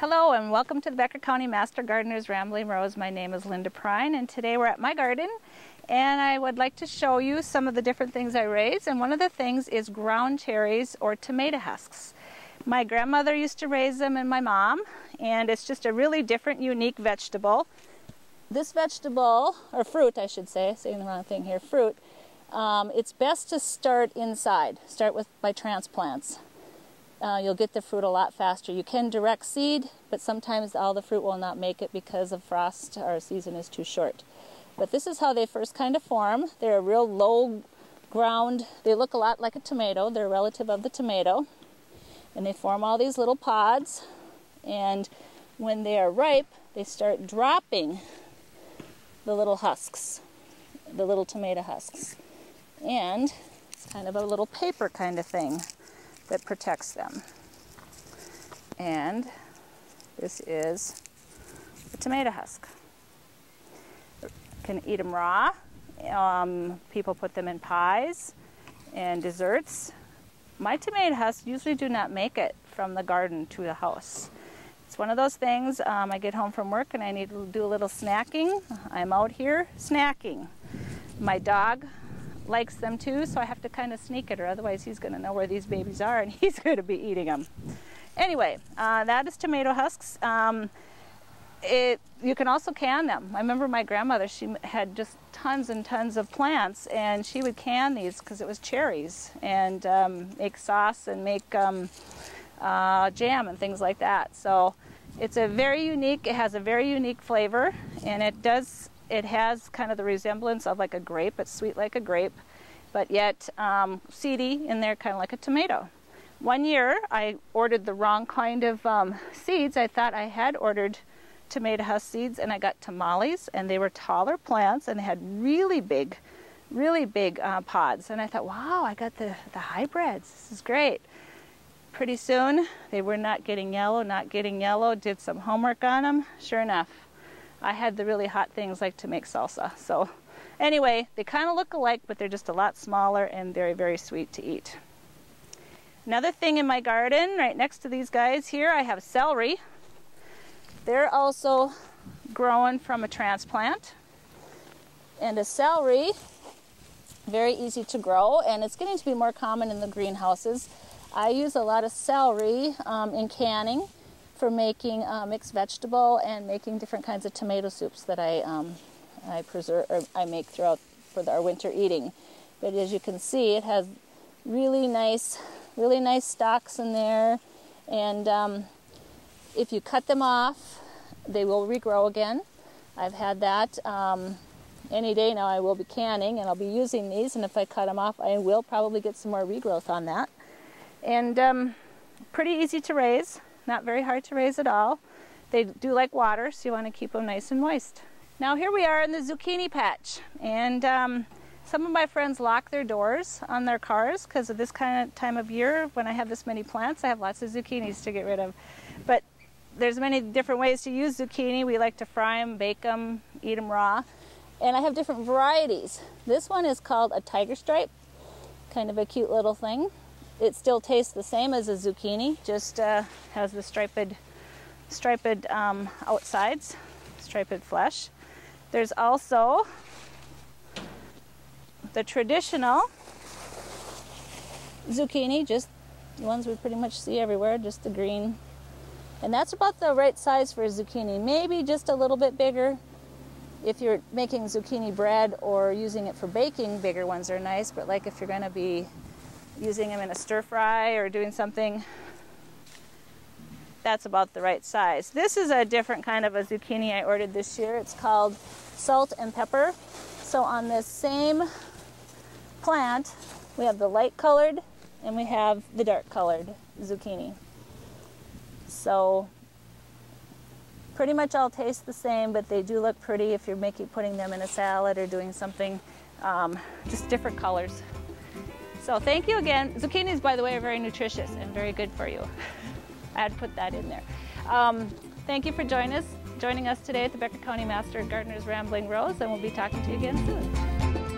Hello and welcome to the Becker County Master Gardener's Rambling Rose. My name is Linda Prine and today we're at my garden and I would like to show you some of the different things I raise, and one of the things is ground cherries or tomato husks. My grandmother used to raise them and my mom, and it's just a really different, unique vegetable. This vegetable, or fruit I should say, saying the wrong thing here, fruit, it's best to start inside. Start by transplants. You'll get the fruit a lot faster. You can direct seed, but sometimes all the fruit will not make it because of frost or season is too short. But this is how they first kind of form. They're a real low ground. They look a lot like a tomato. They're a relative of the tomato. And they form all these little pods. And when they are ripe, they start dropping the little husks, the little tomato husks. And it's kind of a little paper kind of thing that protects them. And this is the tomato husk. You can eat them raw. People put them in pies and desserts. My tomato husks usually do not make it from the garden to the house. It's one of those things, I get home from work and I need to do a little snacking. I'm out here snacking. My dog likes them too, so I have to kind of sneak it, or otherwise he's going to know where these babies are and he's going to be eating them. Anyway, that is tomato husks. You can also can them. I remember my grandmother, she had just tons and tons of plants, and she would can these because it was cherries, and make sauce and make jam and things like that. So it's a very unique, it has a very unique flavor, and it has kind of the resemblance of like a grape. It's sweet like a grape, but yet seedy in there, kind of like a tomato. One year I ordered the wrong kind of seeds. I thought I had ordered tomato husk seeds, and I got tamales, and they were taller plants and they had really big pods. And I thought, wow, I got the hybrids. This is great. Pretty soon they were not getting yellow. Did some homework on them. Sure enough, I had the really hot things like to make salsa. So anyway, they kind of look alike, but they're just a lot smaller and very, very sweet to eat. Another thing in my garden, right next to these guys here, I have celery. They're also growing from a transplant. And a celery, very easy to grow, and it's getting to be more common in the greenhouses. I use a lot of celery in canning for making mixed vegetable and making different kinds of tomato soups that I preserve, or I make throughout for our winter eating. But as you can see, it has really nice stalks in there, and if you cut them off, they will regrow again. I've had that. Any day now I will be canning and I'll be using these, and if I cut them off, I will probably get some more regrowth on that. And pretty easy to raise. Not very hard to raise at all. They do like water, so you want to keep them nice and moist. Now here we are in the zucchini patch, and some of my friends lock their doors on their cars because of this kind of time of year. When I have this many plants, I have lots of zucchinis to get rid of. But there's many different ways to use zucchini. We like to fry them, bake them, eat them raw. And I have different varieties. This one is called a tiger stripe, kind of a cute little thing. It still tastes the same as a zucchini, just has the striped outsides, striped flesh. There's also the traditional zucchini, just the ones we pretty much see everywhere, just the green. And that's about the right size for a zucchini, maybe just a little bit bigger. If you're making zucchini bread or using it for baking, bigger ones are nice, but like if you're going to be using them in a stir fry or doing something, that's about the right size. This is a different kind of a zucchini I ordered this year. It's called salt and pepper. So on this same plant, we have the light colored and we have the dark colored zucchini. So pretty much all taste the same, but they do look pretty if you're putting them in a salad or doing something, just different colors. So thank you again. Zucchinis, by the way, are very nutritious and very good for you. I had to put that in there. Thank you for joining us today at the Becker County Master Gardener's Rambling Rose, and we'll be talking to you again soon.